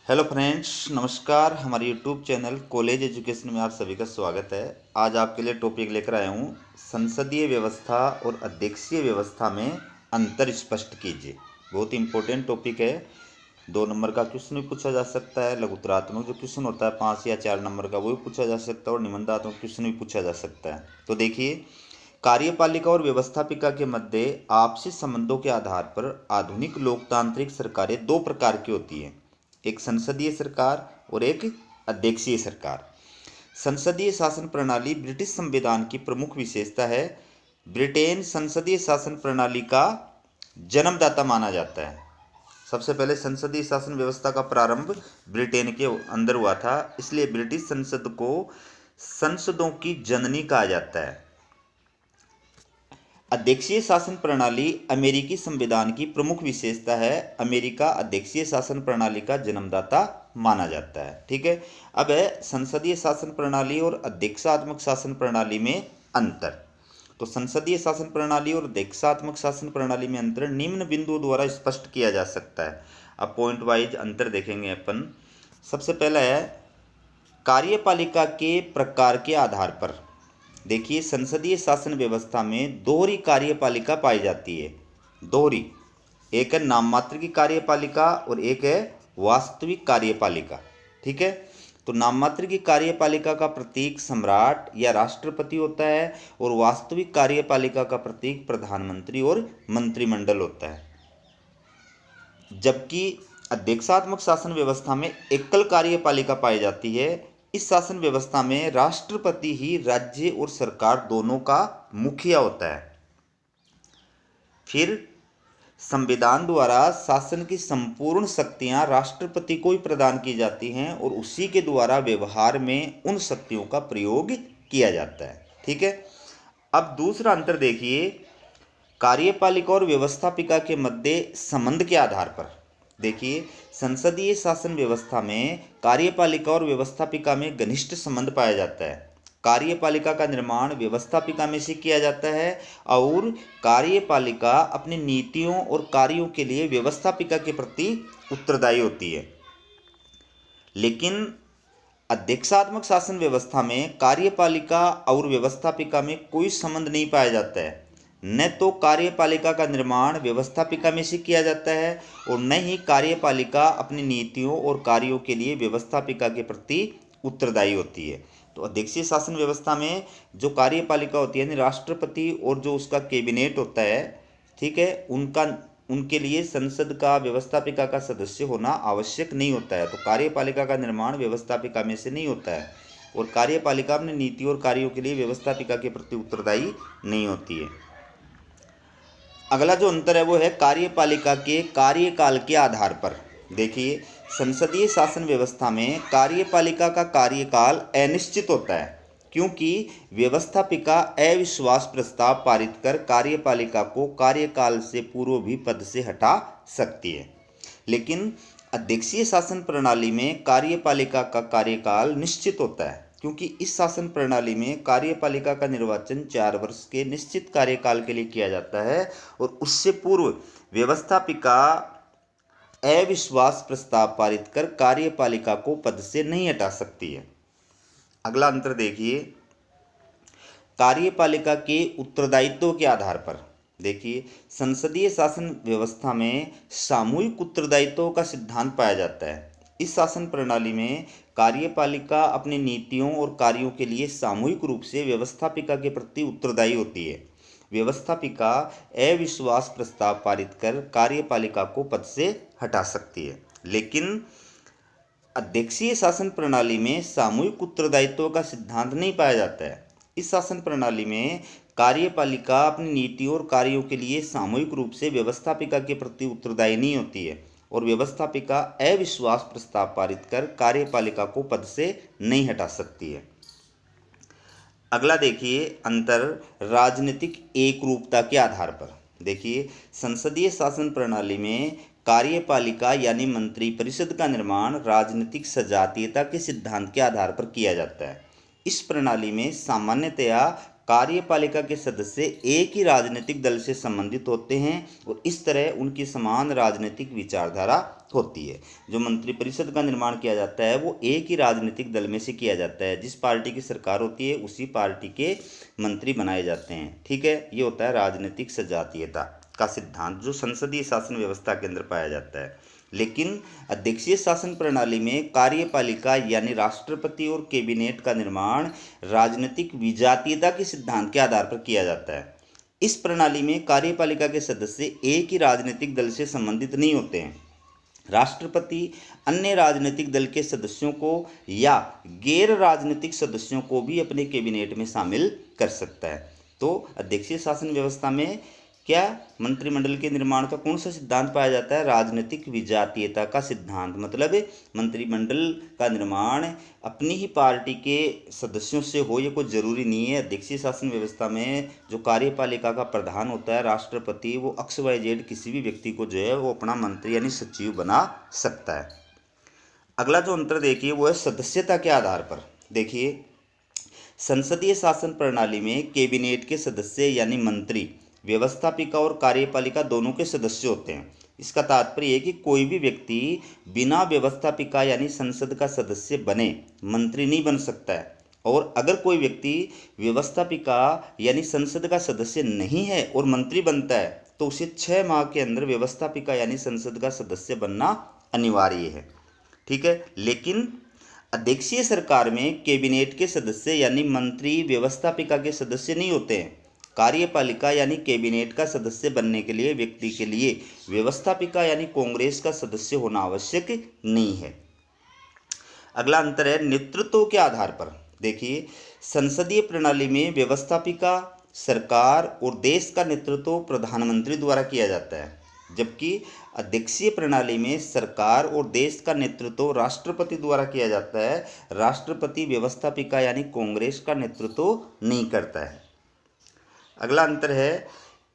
Hello friends, नमस्कार। हमारे YouTube channel college education में आप सभी का स्वागत है। आज आपके लिए टॉपिक लेकर आया हूँ, संसदीय व्यवस्था और अध्यक्षीय व्यवस्था में अंतर स्पष्ट कीजिए। बहुत इंपॉर्टेंट टॉपिक है। 2 नंबर का क्वेश्चन भी पूछा जा सकता है। लघुतरात्मक जो क्वेश्चन होता है 5 या 4 नंबर का, वो भी पूछा जा सकता है और निबंधात्मक क्वेश्चन भी पूछा जा सकता है। तो देखिए, कार्यपालिका और व्यवस्थापिका के मध्य आपसी संबंधों के आधार पर आधुनिक लोकतांत्रिक सरकारें दो प्रकार की होती हैं, एक संसदीय सरकार और एक अध्यक्षीय सरकार। संसदीय शासन प्रणाली ब्रिटिश संविधान की प्रमुख विशेषता है। ब्रिटेन संसदीय शासन प्रणाली का जन्मदाता माना जाता है। सबसे पहले संसदीय शासन व्यवस्था का प्रारंभ ब्रिटेन के अंदर हुआ था, इसलिए ब्रिटिश संसद को संसदों की जननी कहा जाता है। अध्यक्षीय शासन प्रणाली अमेरिकी संविधान की प्रमुख विशेषता है। अमेरिका अध्यक्षीय शासन प्रणाली का जन्मदाता माना जाता है। ठीक है। अब है संसदीय शासन प्रणाली और अध्यक्षात्मक शासन प्रणाली में अंतर। तो संसदीय शासन प्रणाली और अध्यक्षात्मक शासन प्रणाली में अंतर निम्न बिंदुओं द्वारा स्पष्ट किया जा सकता है। अब पॉइंट वाइज अंतर देखेंगे अपन। सबसे पहला है कार्यपालिका के प्रकार के आधार पर। देखिए, संसदीय शासन व्यवस्था में दोहरी कार्यपालिका पाई जाती है। दोहरी, एक है नाम मात्र की कार्यपालिका और एक है वास्तविक कार्यपालिका। ठीक है। तो नाम मात्र की कार्यपालिका का प्रतीक सम्राट या राष्ट्रपति होता है और वास्तविक कार्यपालिका का प्रतीक प्रधानमंत्री और मंत्रिमंडल होता है। जबकि अध्यक्षात्मक शासन व्यवस्था में एकल कार्यपालिका पाई जाती है। इस शासन व्यवस्था में राष्ट्रपति ही राज्य और सरकार दोनों का मुखिया होता है। फिर संविधान द्वारा शासन की संपूर्ण शक्तियां राष्ट्रपति को ही प्रदान की जाती हैं और उसी के द्वारा व्यवहार में उन शक्तियों का प्रयोग किया जाता है। ठीक है। अब दूसरा अंतर देखिए, कार्यपालिका और व्यवस्थापिका के मध्य संबंध के आधार पर। देखिए, संसदीय शासन व्यवस्था में कार्यपालिका और व्यवस्थापिका में घनिष्ठ संबंध पाया जाता है। कार्यपालिका का निर्माण व्यवस्थापिका में से किया जाता है और कार्यपालिका अपनी नीतियों और कार्यों के लिए व्यवस्थापिका के प्रति उत्तरदायी होती है। लेकिन अध्यक्षात्मक शासन व्यवस्था में कार्यपालिका और व्यवस्थापिका में कोई संबंध नहीं पाया जाता है। न तो कार्यपालिका का निर्माण व्यवस्थापिका में से किया जाता है और न ही कार्यपालिका अपनी नीतियों और कार्यों के लिए व्यवस्थापिका के प्रति उत्तरदायी होती है। तो अध्यक्षीय शासन व्यवस्था में जो कार्यपालिका होती है, यानी राष्ट्रपति और जो उसका कैबिनेट होता है, ठीक है, उनके लिए संसद का व्यवस्थापिका का सदस्य होना आवश्यक नहीं होता है। तो कार्यपालिका का निर्माण व्यवस्थापिका में से नहीं होता है और कार्यपालिका अपनी नीति और कार्यों के लिए व्यवस्थापिका के प्रति उत्तरदायी नहीं होती है। अगला जो अंतर है वो है कार्यपालिका के कार्यकाल के आधार पर। देखिए, संसदीय शासन व्यवस्था में कार्यपालिका का कार्यकाल अनिश्चित होता है, क्योंकि व्यवस्थापिका अविश्वास प्रस्ताव पारित कर कार्यपालिका को कार्यकाल से पूर्व भी पद से हटा सकती है। लेकिन अध्यक्षीय शासन प्रणाली में कार्यपालिका का कार्यकाल निश्चित होता है, क्योंकि इस शासन प्रणाली में कार्यपालिका का निर्वाचन 4 वर्ष के निश्चित कार्यकाल के लिए किया जाता है और उससे पूर्व व्यवस्थापिका अविश्वास प्रस्ताव पारित कर कार्यपालिका को पद से नहीं हटा सकती है। अगला अंतर देखिए, कार्यपालिका के उत्तरदायित्व के आधार पर। देखिए, संसदीय शासन व्यवस्था में सामूहिक उत्तरदायित्व का सिद्धांत पाया जाता है। इस शासन प्रणाली में कार्यपालिका अपनी नीतियों और कार्यों के लिए सामूहिक रूप से व्यवस्थापिका के प्रति उत्तरदायी होती है। व्यवस्थापिका अविश्वास प्रस्ताव पारित कर कार्यपालिका को पद से हटा सकती है। लेकिन अध्यक्षीय शासन प्रणाली में सामूहिक उत्तरदायित्व का सिद्धांत नहीं पाया जाता है। इस शासन प्रणाली में कार्यपालिका अपनी नीतियों और कार्यों के लिए सामूहिक रूप से व्यवस्थापिका के प्रति उत्तरदायी नहीं होती है और व्यवस्थापिका अविश्वास प्रस्ताव पारित कर कार्यपालिका को पद से नहीं हटा सकती है। अगला देखिए अंतर, राजनीतिक एकरूपता के आधार पर। देखिए, संसदीय शासन प्रणाली में कार्यपालिका यानी मंत्रिपरिषद का निर्माण राजनीतिक सजातीयता के सिद्धांत के आधार पर किया जाता है। इस प्रणाली में सामान्यतया कार्यपालिका के सदस्य एक ही राजनीतिक दल से संबंधित होते हैं और इस तरह उनकी समान राजनीतिक विचारधारा होती है। जो मंत्रिपरिषद का निर्माण किया जाता है वो एक ही राजनीतिक दल में से किया जाता है। जिस पार्टी की सरकार होती है उसी पार्टी के मंत्री बनाए जाते हैं। ठीक है, ये होता है राजनीतिक सजातीयता का सिद्धांत जो संसदीय शासन व्यवस्था के अंदर पाया जाता है। लेकिन अध्यक्षीय शासन प्रणाली में कार्यपालिका यानी राष्ट्रपति और कैबिनेट का निर्माण राजनीतिक विजातीयता के सिद्धांत के आधार पर किया जाता है। इस प्रणाली में कार्यपालिका के सदस्य एक ही राजनीतिक दल से संबंधित नहीं होते हैं। राष्ट्रपति अन्य राजनीतिक दल के सदस्यों को या गैर राजनीतिक सदस्यों को भी अपने कैबिनेट में शामिल कर सकता है। तो अध्यक्षीय शासन व्यवस्था में क्या मंत्रिमंडल के निर्माण का कौन सा सिद्धांत पाया जाता है? राजनीतिक विजातीयता का सिद्धांत। मतलब मंत्रिमंडल का निर्माण अपनी ही पार्टी के सदस्यों से हो ये कोई ज़रूरी नहीं है। अध्यक्षीय शासन व्यवस्था में जो कार्यपालिका का प्रधान होता है राष्ट्रपति, वो XYZ किसी भी व्यक्ति को जो है वो अपना मंत्री यानी सचिव बना सकता है। अगला जो अंतर देखिए वो है सदस्यता के आधार पर। देखिए, संसदीय शासन प्रणाली में कैबिनेट के सदस्य यानी मंत्री व्यवस्थापिका और कार्यपालिका दोनों के सदस्य होते हैं। इसका तात्पर्य है कि कोई भी व्यक्ति बिना व्यवस्थापिका यानी संसद का सदस्य बने मंत्री नहीं बन सकता है। और अगर कोई व्यक्ति व्यवस्थापिका यानी संसद का सदस्य नहीं है और मंत्री बनता है तो उसे 6 माह के अंदर व्यवस्थापिका यानी संसद का सदस्य बनना अनिवार्य है। ठीक है, लेकिन अध्यक्षीय सरकार में कैबिनेट के सदस्य यानी मंत्री व्यवस्थापिका के सदस्य नहीं होते हैं। कार्यपालिका यानी कैबिनेट का सदस्य बनने के लिए व्यक्ति के लिए व्यवस्थापिका यानी कांग्रेस का सदस्य होना आवश्यक नहीं है। अगला अंतर है नेतृत्व के आधार पर। देखिए, संसदीय प्रणाली में व्यवस्थापिका सरकार और देश का नेतृत्व प्रधानमंत्री द्वारा किया जाता है, जबकि अध्यक्षीय प्रणाली में सरकार और देश का नेतृत्व राष्ट्रपति द्वारा किया जाता है। राष्ट्रपति व्यवस्थापिका यानी कांग्रेस का नेतृत्व नहीं करता है। अगला अंतर है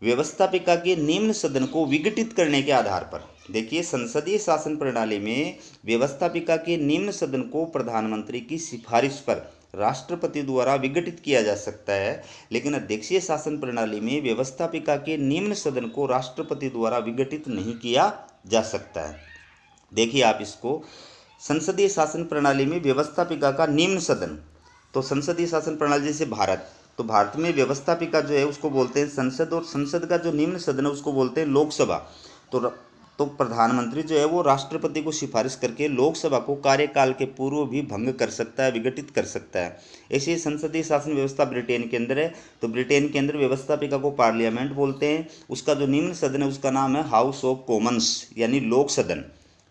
व्यवस्थापिका के निम्न सदन को विघटित करने के आधार पर। देखिए, संसदीय शासन प्रणाली में व्यवस्थापिका के निम्न सदन को प्रधानमंत्री की सिफारिश पर राष्ट्रपति द्वारा विघटित किया जा सकता है, लेकिन अध्यक्षीय शासन प्रणाली में व्यवस्थापिका के निम्न सदन को राष्ट्रपति द्वारा विघटित नहीं किया जा सकता है। देखिए आप इसको, संसदीय शासन प्रणाली में व्यवस्थापिका का निम्न सदन, तो संसदीय शासन प्रणाली जैसे भारत, तो भारत में व्यवस्थापिका जो है उसको बोलते हैं संसद, और संसद का जो निम्न सदन है उसको बोलते हैं लोकसभा। तो प्रधानमंत्री जो है वो राष्ट्रपति को सिफारिश करके लोकसभा को कार्यकाल के पूर्व भी भंग कर सकता है, विघटित कर सकता है। ऐसे ही संसदीय शासन व्यवस्था ब्रिटेन के अंदर है, तो ब्रिटेन के अंदर व्यवस्थापिका को पार्लियामेंट बोलते हैं। उसका जो निम्न सदन है उसका नाम है हाउस ऑफ कॉमन्स यानी लोक सदन।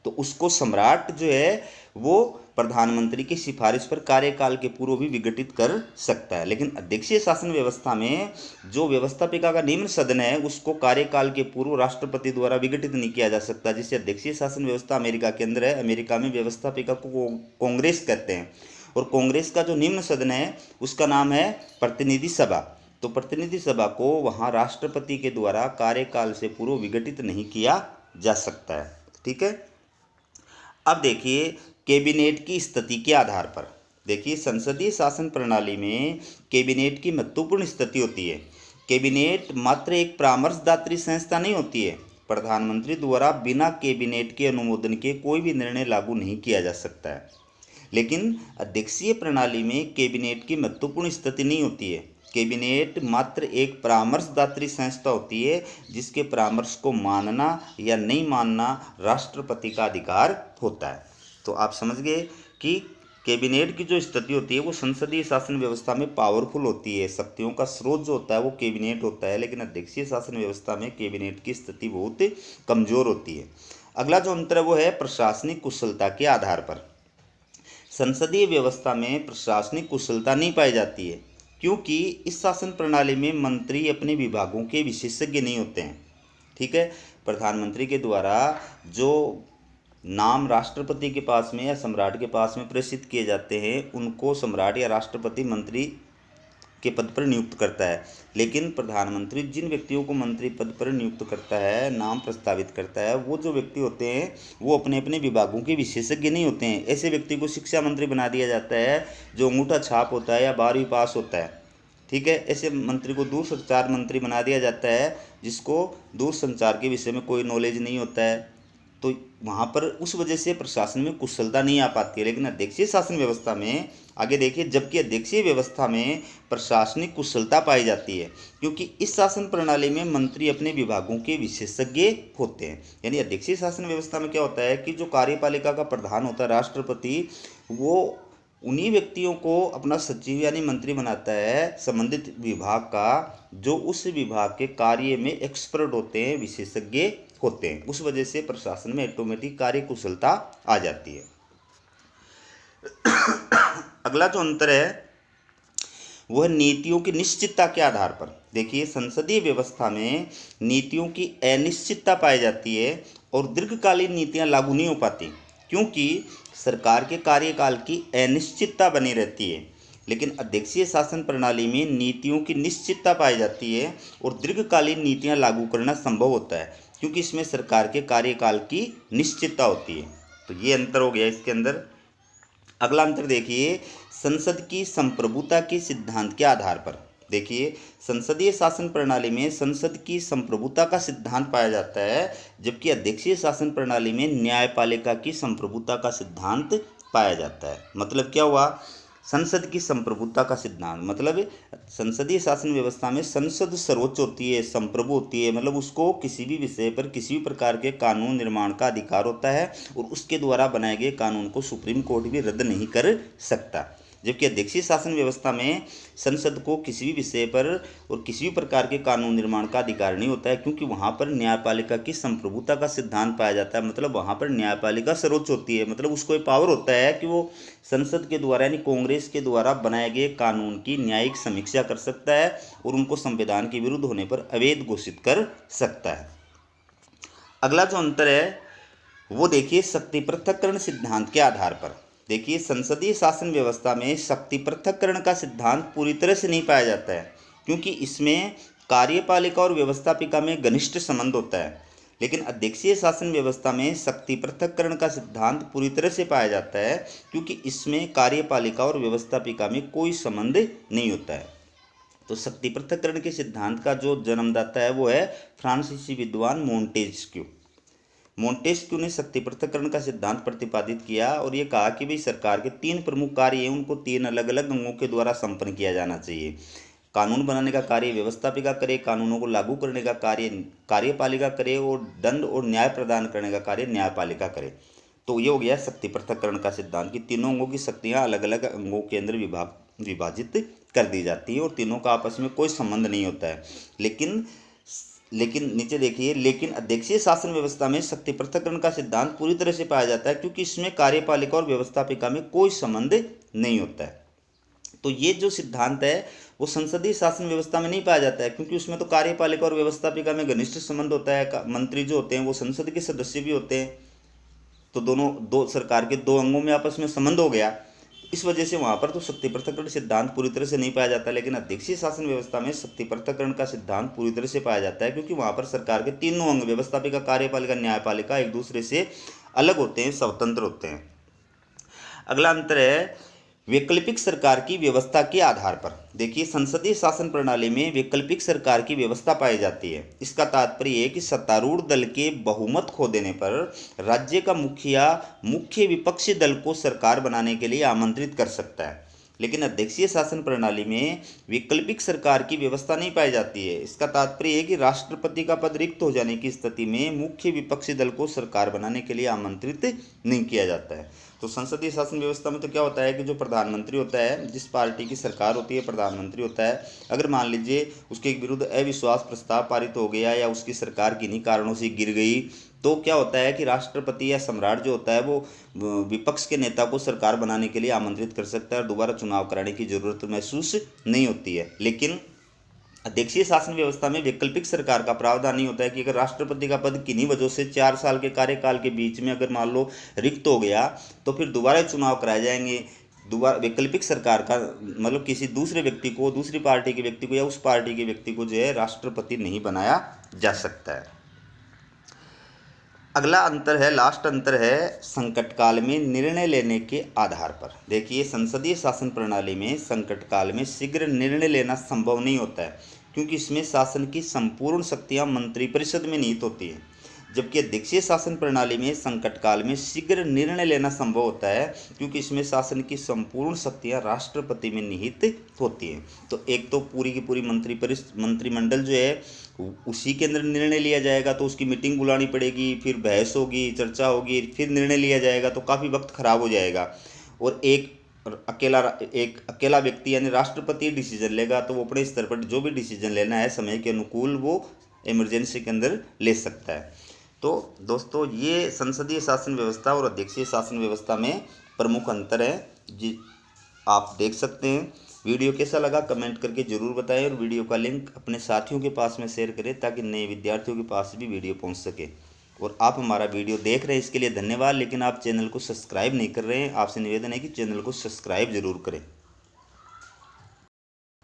तो उसको सम्राट जो है वो प्रधानमंत्री की सिफारिश पर कार्यकाल के पूर्व भी विघटित कर सकता है। लेकिन अध्यक्षीय शासन व्यवस्था में जो व्यवस्थापिका का निम्न सदन है उसको कार्यकाल के पूर्व राष्ट्रपति द्वारा विघटित नहीं किया जा सकता। जिससे अध्यक्षीय शासन व्यवस्था अमेरिका के अंदर है। अमेरिका में व्यवस्थापिका को कांग्रेस कहते हैं, और कांग्रेस का जो निम्न सदन है उसका नाम है प्रतिनिधि सभा। तो प्रतिनिधि सभा को वहाँ राष्ट्रपति के द्वारा कार्यकाल से पूर्व विघटित नहीं किया जा सकता है। ठीक है, अब देखिए कैबिनेट की स्थिति के आधार पर। देखिए, संसदीय शासन प्रणाली में कैबिनेट की महत्वपूर्ण स्थिति होती है। कैबिनेट मात्र एक परामर्शदात्री संस्था नहीं होती है। प्रधानमंत्री द्वारा बिना कैबिनेट के अनुमोदन के कोई भी निर्णय लागू नहीं किया जा सकता है। लेकिन अध्यक्षीय प्रणाली में कैबिनेट की महत्वपूर्ण स्थिति नहीं होती है। कैबिनेट मात्र एक परामर्शदात्री संस्था होती है जिसके परामर्श को मानना या नहीं मानना राष्ट्रपति का अधिकार होता है। तो आप समझ गए कि कैबिनेट की जो स्थिति होती है वो संसदीय शासन व्यवस्था में पावरफुल होती है। शक्तियों का स्रोत जो होता है वो कैबिनेट होता है, लेकिन अध्यक्षीय शासन व्यवस्था में कैबिनेट की स्थिति बहुत कमज़ोर होती है। अगला जो अंतर है वो है प्रशासनिक कुशलता के आधार पर। संसदीय व्यवस्था में प्रशासनिक कुशलता नहीं पाई जाती है, क्योंकि इस शासन प्रणाली में मंत्री अपने विभागों के विशेषज्ञ नहीं होते हैं। ठीक है, प्रधानमंत्री के द्वारा जो नाम राष्ट्रपति के पास में या सम्राट के पास में प्रेषित किए जाते हैं उनको सम्राट या राष्ट्रपति मंत्री के पद पर नियुक्त करता है। लेकिन प्रधानमंत्री जिन व्यक्तियों को मंत्री पद पर नियुक्त करता है, नाम प्रस्तावित करता है, वो जो व्यक्ति होते हैं वो अपने अपने विभागों के विशेषज्ञ नहीं होते हैं। ऐसे व्यक्ति को शिक्षा मंत्री बना दिया जाता है जो अंगूठा छाप होता है या 12वीं पास होता है। ठीक है। ऐसे मंत्री को दूरसंचार मंत्री बना दिया जाता है जिसको दूरसंचार के विषय में कोई नॉलेज नहीं होता है, तो वहाँ पर उस वजह से प्रशासन में कुशलता नहीं आ पाती है। लेकिन अध्यक्षीय शासन व्यवस्था में आगे देखिए, जबकि अध्यक्षीय व्यवस्था में प्रशासनिक कुशलता पाई जाती है क्योंकि इस शासन प्रणाली में मंत्री अपने विभागों के विशेषज्ञ होते हैं। यानी अध्यक्षीय शासन व्यवस्था में क्या होता है कि जो कार्यपालिका का प्रधान होता है राष्ट्रपति, वो उन्हीं व्यक्तियों को अपना सचिव यानी मंत्री बनाता है संबंधित विभाग का, जो उस विभाग के कार्य में एक्सपर्ट होते हैं, विशेषज्ञ होते हैं। उस वजह से प्रशासन में ऑटोमेटिक कार्य कुशलता आ जाती है। अगला जो अंतर है वह नीतियों की निश्चितता के आधार पर। देखिए, संसदीय व्यवस्था में नीतियों की अनिश्चितता पाई जाती है और दीर्घकालीन नीतियां लागू नहीं हो पाती क्योंकि सरकार के कार्यकाल की अनिश्चितता बनी रहती है। लेकिन अध्यक्षीय शासन प्रणाली में नीतियों की निश्चितता पाई जाती है और दीर्घकालीन नीतियां लागू करना संभव होता है क्योंकि इसमें सरकार के कार्यकाल की निश्चितता होती है। तो ये अंतर हो गया इसके अंदर। अगला अंतर देखिए, संसद की संप्रभुता के सिद्धांत के आधार पर। देखिए, संसदीय शासन प्रणाली में संसद की संप्रभुता का सिद्धांत पाया जाता है, जबकि अध्यक्षीय शासन प्रणाली में न्यायपालिका की संप्रभुता का सिद्धांत पाया जाता है। मतलब क्या हुआ, संसद की संप्रभुता का सिद्धांत मतलब संसदीय शासन व्यवस्था में संसद सर्वोच्च होती है, संप्रभु होती है, मतलब उसको किसी भी विषय पर किसी भी प्रकार के कानून निर्माण का अधिकार होता है और उसके द्वारा बनाए गए कानून को सुप्रीम कोर्ट भी रद्द नहीं कर सकता। जबकि अध्यक्षीय शासन व्यवस्था में संसद को किसी भी विषय पर और किसी भी प्रकार के कानून निर्माण का अधिकार नहीं होता है क्योंकि वहाँ पर न्यायपालिका की संप्रभुता का सिद्धांत पाया जाता है। मतलब वहाँ पर न्यायपालिका सर्वोच्च होती है, मतलब उसको ये पावर होता है कि वो संसद के द्वारा यानी कांग्रेस के द्वारा बनाए गए कानून की न्यायिक समीक्षा कर सकता है और उनको संविधान के विरुद्ध होने पर अवैध घोषित कर सकता है। अगला जो अंतर है वो देखिए, शक्ति पृथक्करण सिद्धांत के आधार पर। देखिए, संसदीय शासन व्यवस्था में शक्ति पृथक्करण का सिद्धांत पूरी तरह से नहीं पाया जाता है क्योंकि इसमें कार्यपालिका और व्यवस्थापिका में घनिष्ठ संबंध होता है। लेकिन अध्यक्षीय शासन व्यवस्था में शक्ति पृथक्करण का सिद्धांत पूरी तरह से पाया जाता है क्योंकि इसमें कार्यपालिका और व्यवस्थापिका में कोई संबंध नहीं होता है। तो शक्ति पृथक्करण के सिद्धांत का जो जन्मदाता है वो है फ्रांसीसी विद्वान मोंटेस्क्यू। मोंटेस्क्यू ने शक्ति पृथक्करण का सिद्धांत प्रतिपादित किया और ये कहा कि भाई सरकार के 3 प्रमुख कार्य हैं, उनको 3 अलग अलग अंगों के द्वारा संपन्न किया जाना चाहिए। कानून बनाने का कार्य व्यवस्थापिका करे, कानूनों को लागू करने का कार्य कार्यपालिका करे और दंड और न्याय प्रदान करने का कार्य न्यायपालिका करे। तो ये हो गया शक्ति पृथक्करण का सिद्धांत कि तीनों अंगों की शक्तियाँ अलग अलग अंगों के अंदर विभाजित कर दी जाती है और तीनों का आपस में कोई संबंध नहीं होता है। लेकिन नीचे देखिए, लेकिन अध्यक्षीय शासन व्यवस्था में शक्ति पृथक्करण का सिद्धांत पूरी तरह से पाया जाता है क्योंकि इसमें कार्यपालिका और व्यवस्थापिका में कोई संबंध नहीं होता है। तो ये जो सिद्धांत है वो संसदीय शासन व्यवस्था में नहीं पाया जाता है क्योंकि उसमें तो कार्यपालिका और व्यवस्थापिका में घनिष्ठ संबंध होता है। मंत्री जो होते हैं वो संसद के सदस्य भी होते हैं, तो दो सरकार के 2 अंगों में आपस में संबंध हो गया। इस वजह से वहाँ पर तो शक्ति पृथक्करण सिद्धांत पूरी तरह से नहीं पाया जाता। लेकिन अध्यक्षीय शासन व्यवस्था में शक्ति पृथक्करण का सिद्धांत पूरी तरह से पाया जाता है क्योंकि वहाँ पर सरकार के तीनों अंग व्यवस्थापिका, कार्यपालिका, न्यायपालिका एक दूसरे से अलग होते हैं, स्वतंत्र होते हैं। अगला अंतर है वैकल्पिक सरकार की व्यवस्था के आधार पर। देखिए, संसदीय शासन प्रणाली में वैकल्पिक सरकार की व्यवस्था पाई जाती है। इसका तात्पर्य है कि सत्तारूढ़ दल के बहुमत खो देने पर राज्य का मुखिया मुख्य विपक्षी दल को सरकार बनाने के लिए आमंत्रित कर सकता है। लेकिन अध्यक्षीय शासन प्रणाली में वैकल्पिक सरकार की व्यवस्था नहीं पाई जाती है। इसका तात्पर्य है कि राष्ट्रपति का पद रिक्त हो जाने की स्थिति में मुख्य विपक्षी दल को सरकार बनाने के लिए आमंत्रित नहीं किया जाता है। तो संसदीय शासन व्यवस्था में तो क्या होता है कि जो प्रधानमंत्री होता है, जिस पार्टी की सरकार होती है, प्रधानमंत्री होता है, अगर मान लीजिए उसके विरुद्ध अविश्वास प्रस्ताव पारित हो गया या उसकी सरकार किन्हीं कारणों से गिर गई, तो क्या होता है कि राष्ट्रपति या सम्राट जो होता है वो विपक्ष के नेता को सरकार बनाने के लिए आमंत्रित कर सकता है और दोबारा चुनाव कराने की जरूरत महसूस नहीं होती है। लेकिन अध्यक्षीय शासन व्यवस्था में वैकल्पिक सरकार का प्रावधान नहीं होता है कि अगर राष्ट्रपति का पद किन्हीं वजह से 4 साल के कार्यकाल के बीच में अगर मान लो रिक्त हो गया तो फिर दोबारा चुनाव कराए जाएंगे। दोबारा वैकल्पिक सरकार का मतलब किसी दूसरे व्यक्ति को, दूसरी पार्टी के व्यक्ति को या उस पार्टी के व्यक्ति को जो है राष्ट्रपति नहीं बनाया जा सकता है। अगला अंतर है, लास्ट अंतर है, संकट काल में निर्णय लेने के आधार पर। देखिए, संसदीय शासन प्रणाली में संकट काल में शीघ्र निर्णय लेना संभव नहीं होता है, क्योंकि इसमें शासन की संपूर्ण शक्तियां मंत्रिपरिषद में निहित होती हैं। जबकि अध्यक्षीय शासन प्रणाली में संकट काल में शीघ्र निर्णय लेना संभव होता है, क्योंकि इसमें शासन की संपूर्ण शक्तियां राष्ट्रपति में निहित होती हैं। तो एक तो पूरी की पूरी मंत्रिमंडल जो है उसी के अंदर निर्णय लिया जाएगा, तो उसकी मीटिंग बुलानी पड़ेगी, फिर बहस होगी, चर्चा होगी, फिर निर्णय लिया जाएगा, तो काफ़ी वक्त खराब हो जाएगा। और एक अकेला व्यक्ति यानी राष्ट्रपति डिसीजन लेगा, तो वो अपने स्तर पर जो भी डिसीजन लेना है समय के अनुकूल वो इमरजेंसी के अंदर ले सकता है। तो दोस्तों, ये संसदीय शासन व्यवस्था और अध्यक्षीय शासन व्यवस्था में प्रमुख अंतर है जी, आप देख सकते हैं। वीडियो कैसा लगा कमेंट करके ज़रूर बताएं, और वीडियो का लिंक अपने साथियों के पास में शेयर करें, ताकि नए विद्यार्थियों के पास भी वीडियो पहुंच सके। और आप हमारा वीडियो देख रहे हैं इसके लिए धन्यवाद, लेकिन आप चैनल को सब्सक्राइब नहीं कर रहे हैं। आपसे निवेदन है कि चैनल को सब्सक्राइब ज़रूर करें।